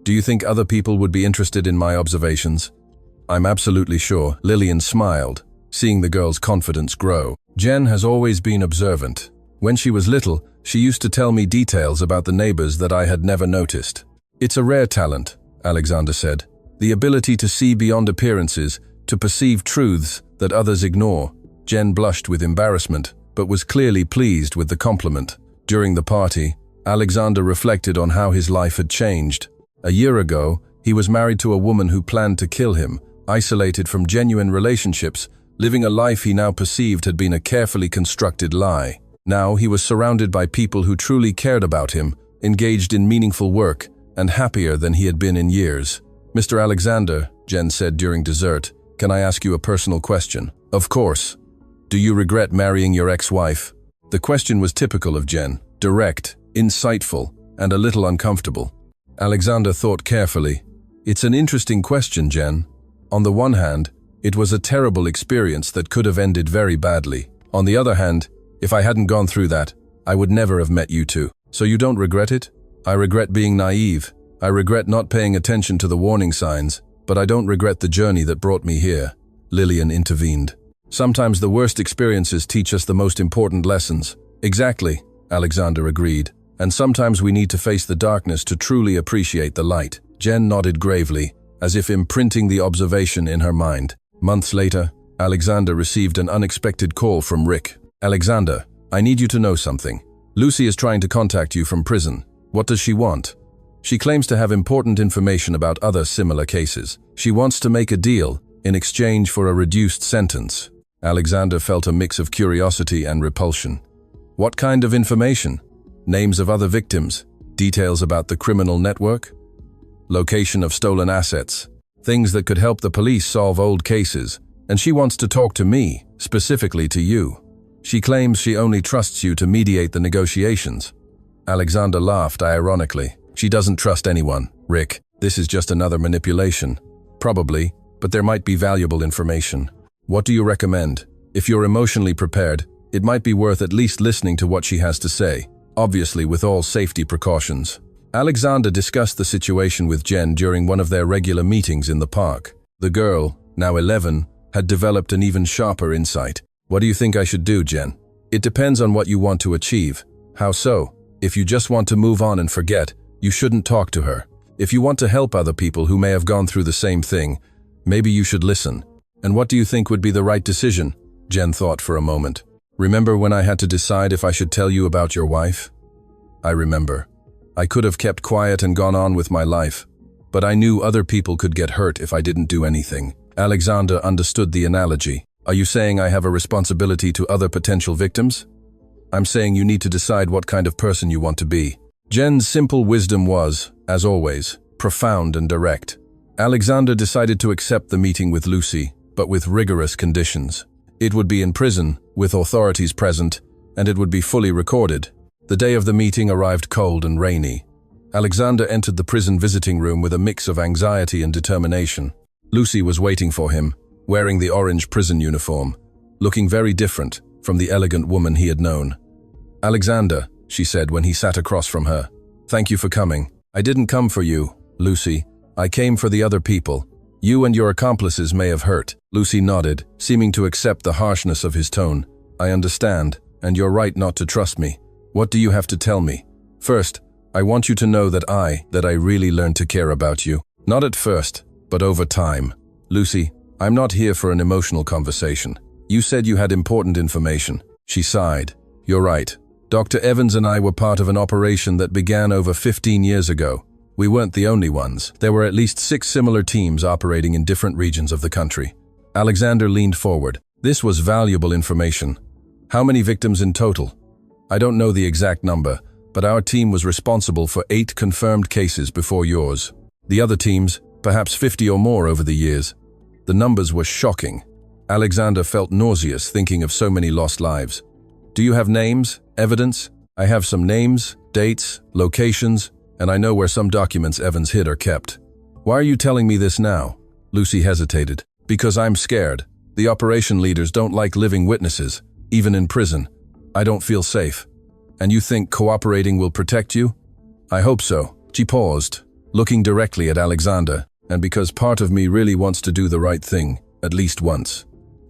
Do you think other people would be interested in my observations? I'm absolutely sure. Lillian smiled, seeing the girl's confidence grow. Jen has always been observant. When she was little, she used to tell me details about the neighbors that I had never noticed. It's a rare talent, Alexander said. The ability to see beyond appearances, to perceive truths that others ignore. Jen blushed with embarrassment, but was clearly pleased with the compliment. During the party, Alexander reflected on how his life had changed. A year ago, he was married to a woman who planned to kill him, isolated from genuine relationships, living a life he now perceived had been a carefully constructed lie. Now he was surrounded by people who truly cared about him, engaged in meaningful work, and happier than he had been in years. Mr. Alexander, Jen said during dessert, can I ask you a personal question? Of course. Do you regret marrying your ex-wife? The question was typical of Jen, direct, insightful, and a little uncomfortable. Alexander thought carefully. It's an interesting question, Jen. On the one hand, it was a terrible experience that could have ended very badly. On the other hand, if I hadn't gone through that, I would never have met you two. So you don't regret it? I regret being naive. I regret not paying attention to the warning signs, but I don't regret the journey that brought me here. Lillian intervened. Sometimes the worst experiences teach us the most important lessons. Exactly, Alexander agreed. And sometimes we need to face the darkness to truly appreciate the light. Jen nodded gravely, as if imprinting the observation in her mind. Months later, Alexander received an unexpected call from Rick. Alexander, I need you to know something. Lucy is trying to contact you from prison. What does she want? She claims to have important information about other similar cases. She wants to make a deal in exchange for a reduced sentence. Alexander felt a mix of curiosity and repulsion. What kind of information? Names of other victims? Details about the criminal network? Location of stolen assets? Things that could help the police solve old cases. And she wants to talk to me, specifically to you. She claims she only trusts you to mediate the negotiations. Alexander laughed ironically. She doesn't trust anyone, Rick. This is just another manipulation. Probably, but there might be valuable information. What do you recommend? If you're emotionally prepared, it might be worth at least listening to what she has to say, obviously with all safety precautions. Alexander discussed the situation with Jen during one of their regular meetings in the park. The girl, now 11, had developed an even sharper insight. What do you think I should do, Jen? It depends on what you want to achieve. How so? If you just want to move on and forget, you shouldn't talk to her. If you want to help other people who may have gone through the same thing, maybe you should listen. And what do you think would be the right decision? Jen thought for a moment. Remember when I had to decide if I should tell you about your wife? I remember. I could have kept quiet and gone on with my life, but I knew other people could get hurt if I didn't do anything. Alexander understood the analogy. Are you saying I have a responsibility to other potential victims? I'm saying you need to decide what kind of person you want to be. Jen's simple wisdom was, as always, profound and direct. Alexander decided to accept the meeting with Lucy, but with rigorous conditions. It would be in prison, with authorities present, and it would be fully recorded. The day of the meeting arrived cold and rainy. Alexander entered the prison visiting room with a mix of anxiety and determination. Lucy was waiting for him, wearing the orange prison uniform, looking very different from the elegant woman he had known. Alexander, she said when he sat across from her. Thank you for coming. I didn't come for you, Lucy. I came for the other people. You and your accomplices may have hurt. Lucy nodded, seeming to accept the harshness of his tone. I understand, and you're right not to trust me. What do you have to tell me? First, I want you to know that I really learned to care about you. Not at first, but over time. Lucy, I'm not here for an emotional conversation. You said you had important information. She sighed. You're right. Dr. Evans and I were part of an operation that began over 15 years ago. We weren't the only ones. There were at least 6 similar teams operating in different regions of the country. Alexander leaned forward. This was valuable information. How many victims in total? I don't know the exact number, but our team was responsible for 8 confirmed cases before yours. The other teams, perhaps 50 or more over the years. The numbers were shocking. Alexander felt nauseous thinking of so many lost lives. Do you have names, evidence? I have some names, dates, locations, and I know where some documents Evans hid are kept. Why are you telling me this now? Lucy hesitated. Because I'm scared. The operation leaders don't like living witnesses, even in prison. I don't feel safe. And you think cooperating will protect you? I hope so. She paused, looking directly at Alexander, and because part of me really wants to do the right thing, at least once.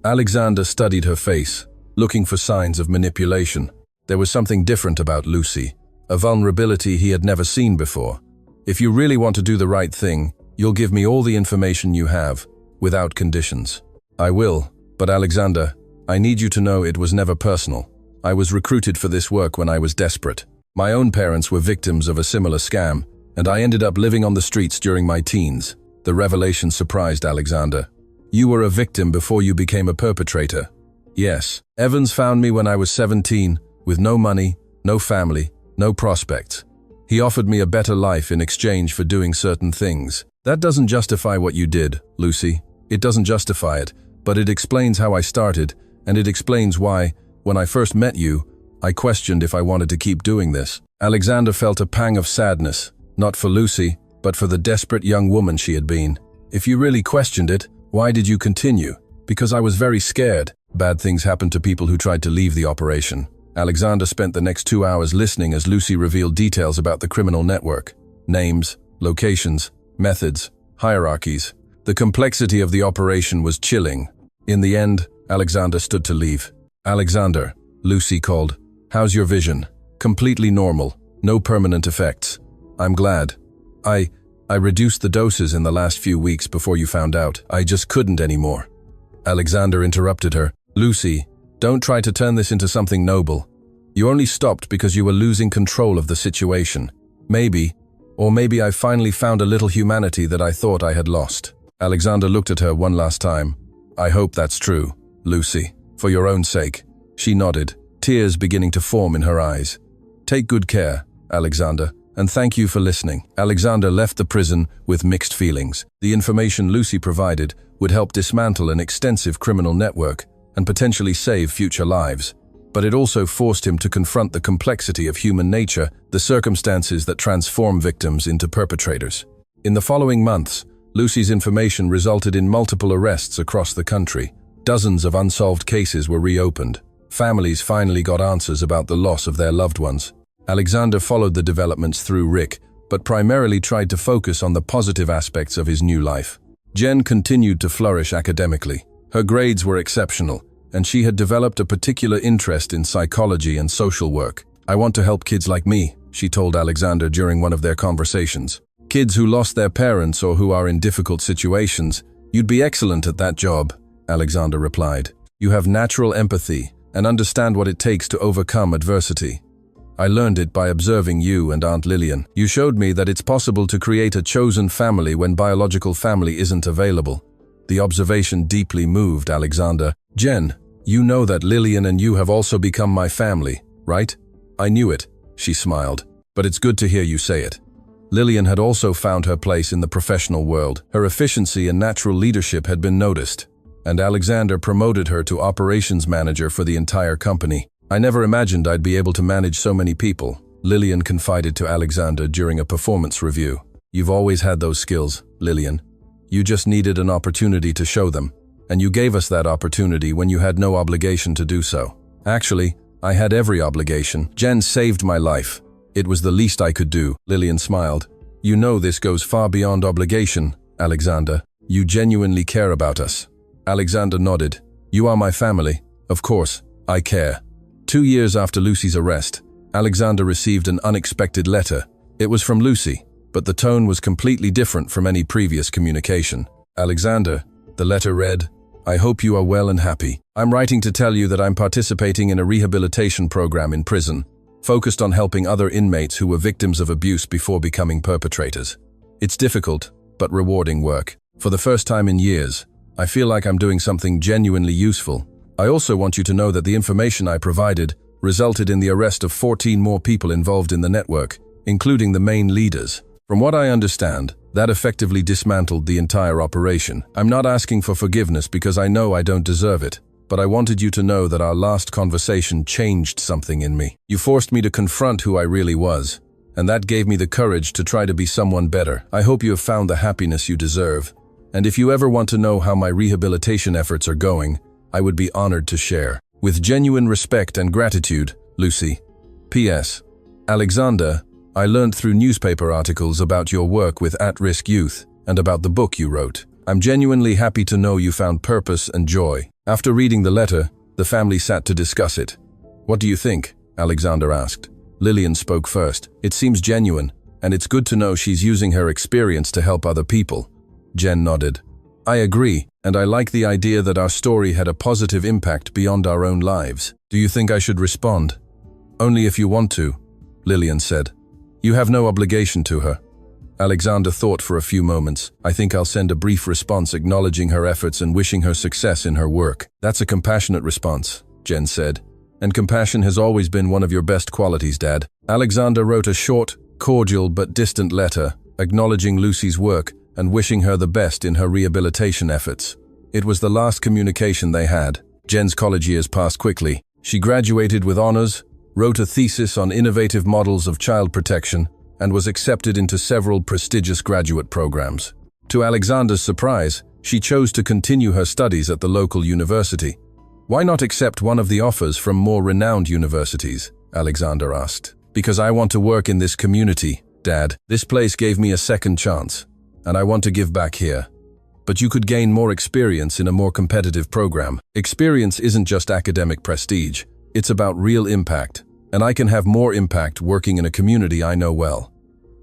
Alexander studied her face, looking for signs of manipulation. There was something different about Lucy, a vulnerability he had never seen before. If you really want to do the right thing, you'll give me all the information you have, without conditions. I will, but Alexander, I need you to know it was never personal. I was recruited for this work when I was desperate. My own parents were victims of a similar scam, and I ended up living on the streets during my teens. The revelation surprised Alexander. You were a victim before you became a perpetrator. Yes, Evans found me when I was 17, with no money, no family, no prospects. He offered me a better life in exchange for doing certain things. That doesn't justify what you did, Lucy. It doesn't justify it, but it explains how I started, and it explains why, when I first met you, I questioned if I wanted to keep doing this. Alexander felt a pang of sadness, not for Lucy, but for the desperate young woman she had been. If you really questioned it, Why did you continue? Because I was very scared. Bad things happened to people who tried to leave the operation. Alexander spent the next 2 hours listening as Lucy revealed details about the criminal network. Names, locations, methods, hierarchies. The complexity of the operation was chilling. In the end, Alexander stood to leave. "Alexander," Lucy called. "How's your vision?" "Completely normal. No permanent effects." "I'm glad. I reduced the doses in the last few weeks before you found out. I just couldn't anymore." Alexander interrupted her. "Lucy, don't try to turn this into something noble. You only stopped because you were losing control of the situation. Maybe I finally found a little humanity that I thought I had lost." Alexander looked at her one last time. "I hope that's true, Lucy, for your own sake." She nodded, tears beginning to form in her eyes. "Take good care, Alexander, and thank you for listening." Alexander left the prison with mixed feelings. The information Lucy provided would help dismantle an extensive criminal network and potentially save future lives. But it also forced him to confront the complexity of human nature, the circumstances that transform victims into perpetrators. In the following months, Lucy's information resulted in multiple arrests across the country. Dozens of unsolved cases were reopened. Families finally got answers about the loss of their loved ones. Alexander followed the developments through Rick, but primarily tried to focus on the positive aspects of his new life. Jen continued to flourish academically. Her grades were exceptional, and she had developed a particular interest in psychology and social work. "I want to help kids like me," she told Alexander during one of their conversations. "Kids who lost their parents or who are in difficult situations. You'd be excellent at that job," Alexander replied. "You have natural empathy and understand what it takes to overcome adversity. I learned it by observing you and Aunt Lillian. You showed me that it's possible to create a chosen family when biological family isn't available." The observation deeply moved Alexander. "Jen, you know that Lillian and you have also become my family, right?" "I knew it," she smiled, "but it's good to hear you say it." Lillian had also found her place in the professional world. Her efficiency and natural leadership had been noticed, and Alexander promoted her to operations manager for the entire company. "I never imagined I'd be able to manage so many people," Lillian confided to Alexander during a performance review. "You've always had those skills, Lillian. You just needed an opportunity to show them, and you gave us that opportunity when you had no obligation to do so." "Actually, I had every obligation. Jen saved my life. It was the least I could do," Lillian smiled. "You know this goes far beyond obligation, Alexander. You genuinely care about us." Alexander nodded. "You are my family. Of course, I care." 2 years after Lucy's arrest, Alexander received an unexpected letter. It was from Lucy, but the tone was completely different from any previous communication. "Alexander," the letter read, "I hope you are well and happy. I'm writing to tell you that I'm participating in a rehabilitation program in prison, focused on helping other inmates who were victims of abuse before becoming perpetrators. It's difficult, but rewarding work. For the first time in years, I feel like I'm doing something genuinely useful. I also want you to know that the information I provided resulted in the arrest of 14 more people involved in the network, including the main leaders. From what I understand, that effectively dismantled the entire operation. I'm not asking for forgiveness because I know I don't deserve it, but I wanted you to know that our last conversation changed something in me. You forced me to confront who I really was, and that gave me the courage to try to be someone better. I hope you have found the happiness you deserve, and if you ever want to know how my rehabilitation efforts are going, I would be honored to share. With genuine respect and gratitude, Lucy. P.S. Alexander, I learned through newspaper articles about your work with at-risk youth and about the book you wrote. I'm genuinely happy to know you found purpose and joy." After reading the letter, the family sat to discuss it. "What do you think?" Alexander asked. Lillian spoke first. "It seems genuine, and it's good to know she's using her experience to help other people." Jen nodded. "I agree, and I like the idea that our story had a positive impact beyond our own lives. Do you think I should respond?" "Only if you want to," Lillian said. "You have no obligation to her." Alexander thought for a few moments. "I think I'll send a brief response acknowledging her efforts and wishing her success in her work." "That's a compassionate response," Jen said. "And compassion has always been one of your best qualities, Dad." Alexander wrote a short, cordial but distant letter, acknowledging Lucy's work and wishing her the best in her rehabilitation efforts. It was the last communication they had. Jen's college years passed quickly. She graduated with honors, wrote a thesis on innovative models of child protection, and was accepted into several prestigious graduate programs. To Alexander's surprise, She chose to continue her studies at the local university. Why not accept one of the offers from more renowned universities? Alexander asked. Because I want to work in this community, Dad. This place gave me a second chance, and I want to give back here. But you could gain more experience in a more competitive program. Experience isn't just academic prestige. It's about real impact, and I can have more impact working in a community I know well.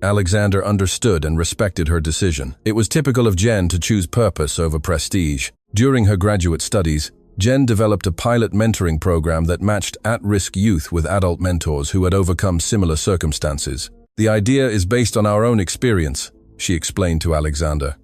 Alexander understood and respected her decision. It was typical of Jen to choose purpose over prestige. During her graduate studies, Jen developed a pilot mentoring program that matched at-risk youth with adult mentors who had overcome similar circumstances. The idea is based on our own experience, she explained to Alexander.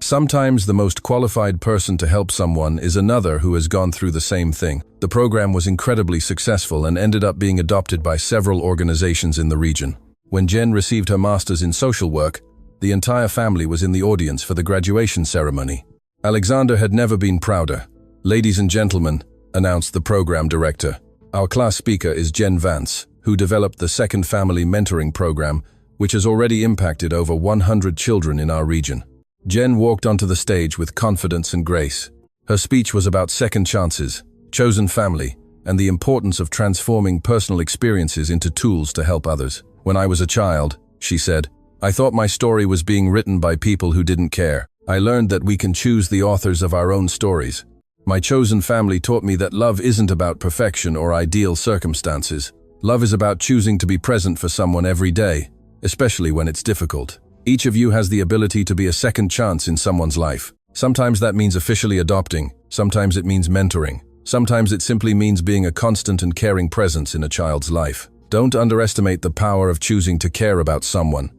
Sometimes the most qualified person to help someone is another who has gone through the same thing. The program was incredibly successful and ended up being adopted by several organizations in the region. When Jen received her master's in social work, the entire family was in the audience for the graduation ceremony. Alexander had never been prouder. Ladies and gentlemen, announced the program director, our class speaker is Jen Vance, who developed the Second Family Mentoring Program, which has already impacted over 100 children in our region. Jen walked onto the stage with confidence and grace. Her speech was about second chances, chosen family, and the importance of transforming personal experiences into tools to help others. When I was a child, she said, I thought my story was being written by people who didn't care. I learned that we can choose the authors of our own stories. My chosen family taught me that love isn't about perfection or ideal circumstances. Love is about choosing to be present for someone every day, especially when it's difficult. Each of you has the ability to be a second chance in someone's life. Sometimes that means officially adopting, sometimes it means mentoring, sometimes it simply means being a constant and caring presence in a child's life. Don't underestimate the power of choosing to care about someone.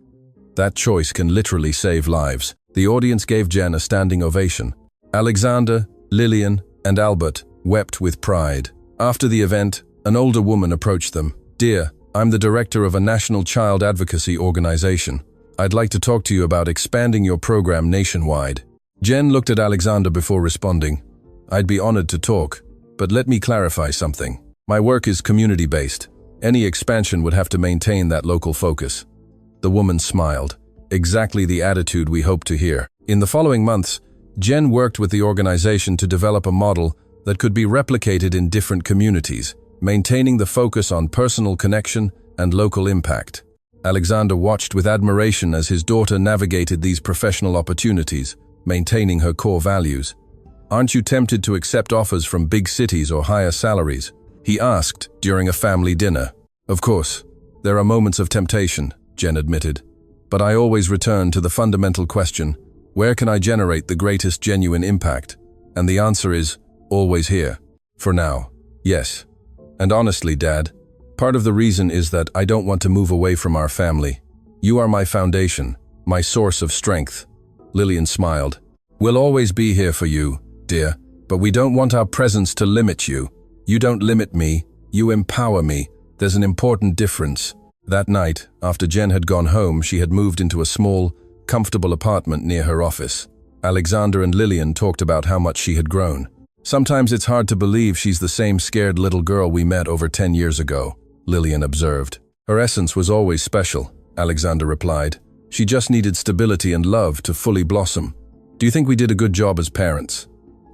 That choice can literally save lives. The audience gave Jen a standing ovation. Alexander, Lillian, and Albert wept with pride. After the event, an older woman approached them. Dear, I'm the director of a national child advocacy organization. I'd like to talk to you about expanding your program nationwide. Jen looked at Alexander before responding. I'd be honored to talk, but let me clarify something. My work is community-based. Any expansion would have to maintain that local focus. The woman smiled. Exactly the attitude we hoped to hear. In the following months, Jen worked with the organization to develop a model that could be replicated in different communities, maintaining the focus on personal connection and local impact. Alexander watched with admiration as his daughter navigated these professional opportunities, maintaining her core values. Aren't you tempted to accept offers from big cities or higher salaries? He asked during a family dinner. Of course, there are moments of temptation, Jen admitted, but I always return to the fundamental question, where can I generate the greatest genuine impact? And the answer is, always here. For now, yes. And honestly, Dad, part of the reason is that I don't want to move away from our family. You are my foundation, my source of strength. Lillian smiled. We'll always be here for you, dear, but we don't want our presence to limit you. You don't limit me, you empower me. There's an important difference. That night, after Jen had gone home, she had moved into a small, comfortable apartment near her office. Alexander and Lillian talked about how much she had grown. Sometimes it's hard to believe she's the same scared little girl we met over 10 years ago, Lillian observed. Her essence was always special, Alexander replied. She just needed stability and love to fully blossom. Do you think we did a good job as parents?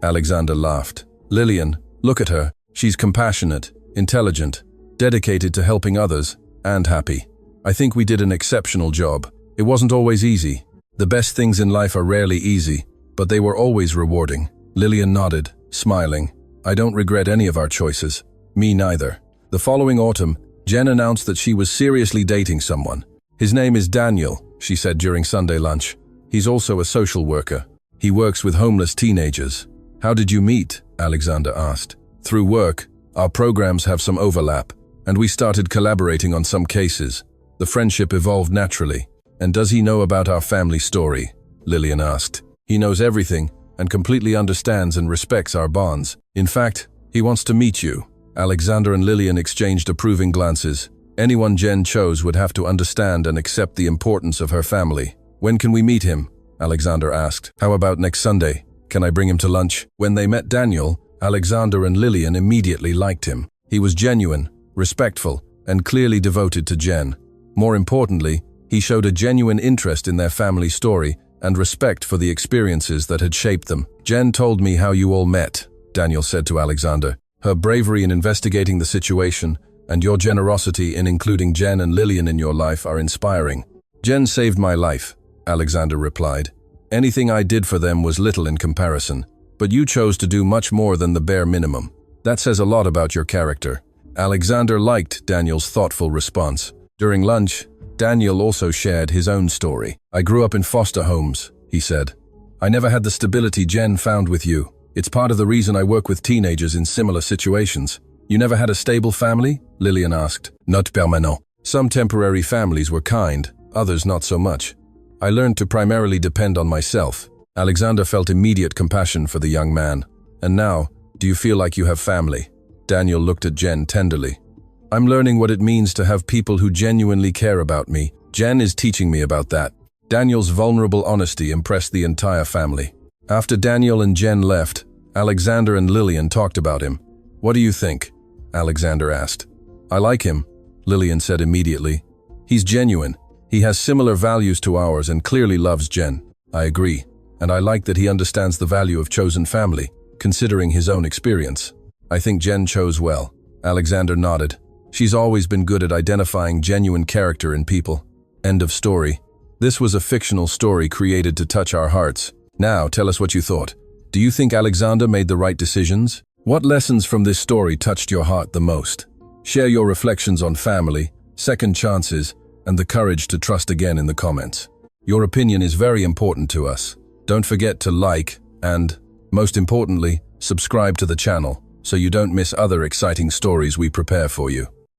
Alexander laughed. Lillian, look at her. She's compassionate, intelligent, dedicated to helping others, and happy. I think we did an exceptional job. It wasn't always easy. The best things in life are rarely easy, but they were always rewarding. Lillian nodded, smiling. I don't regret any of our choices. Me neither. The following autumn, Jen announced that she was seriously dating someone. His name is Daniel, she said during Sunday lunch. He's also a social worker. He works with homeless teenagers. How did you meet? Alexander asked. Through work. Our programs have some overlap, and we started collaborating on some cases. The friendship evolved naturally. And does he know about our family story? Lillian asked. He knows everything and completely understands and respects our bonds. In fact, he wants to meet you. Alexander and Lillian exchanged approving glances. Anyone Jen chose would have to understand and accept the importance of her family. When can we meet him? Alexander asked. How about next Sunday? Can I bring him to lunch? When they met Daniel, Alexander and Lillian immediately liked him. He was genuine, respectful, and clearly devoted to Jen. More importantly, he showed a genuine interest in their family story and respect for the experiences that had shaped them. Jen told me how you all met, Daniel said to Alexander. Her bravery in investigating the situation and your generosity in including Jen and Lillian in your life are inspiring. Jen saved my life, Alexander replied. Anything I did for them was little in comparison, but you chose to do much more than the bare minimum. That says a lot about your character. Alexander liked Daniel's thoughtful response. During lunch, Daniel also shared his own story. I grew up in foster homes, he said. I never had the stability Jen found with you. It's part of the reason I work with teenagers in similar situations. You never had a stable family? Lillian asked. Not permanent. Some temporary families were kind, others not so much. I learned to primarily depend on myself. Alexander felt immediate compassion for the young man. And now, do you feel like you have family? Daniel looked at Jen tenderly. I'm learning what it means to have people who genuinely care about me. Jen is teaching me about that. Daniel's vulnerable honesty impressed the entire family. After Daniel and Jen left, Alexander and Lillian talked about him. What do you think? Alexander asked. I like him, Lillian said immediately. He's genuine. He has similar values to ours and clearly loves Jen. I agree, and I like that he understands the value of chosen family, considering his own experience. I think Jen chose well. Alexander nodded. She's always been good at identifying genuine character in people. End of story. This was a fictional story created to touch our hearts. Now, tell us what you thought. Do you think Alexander made the right decisions? What lessons from this story touched your heart the most? Share your reflections on family, second chances, and the courage to trust again in the comments. Your opinion is very important to us. Don't forget to like and, most importantly, subscribe to the channel so you don't miss other exciting stories we prepare for you.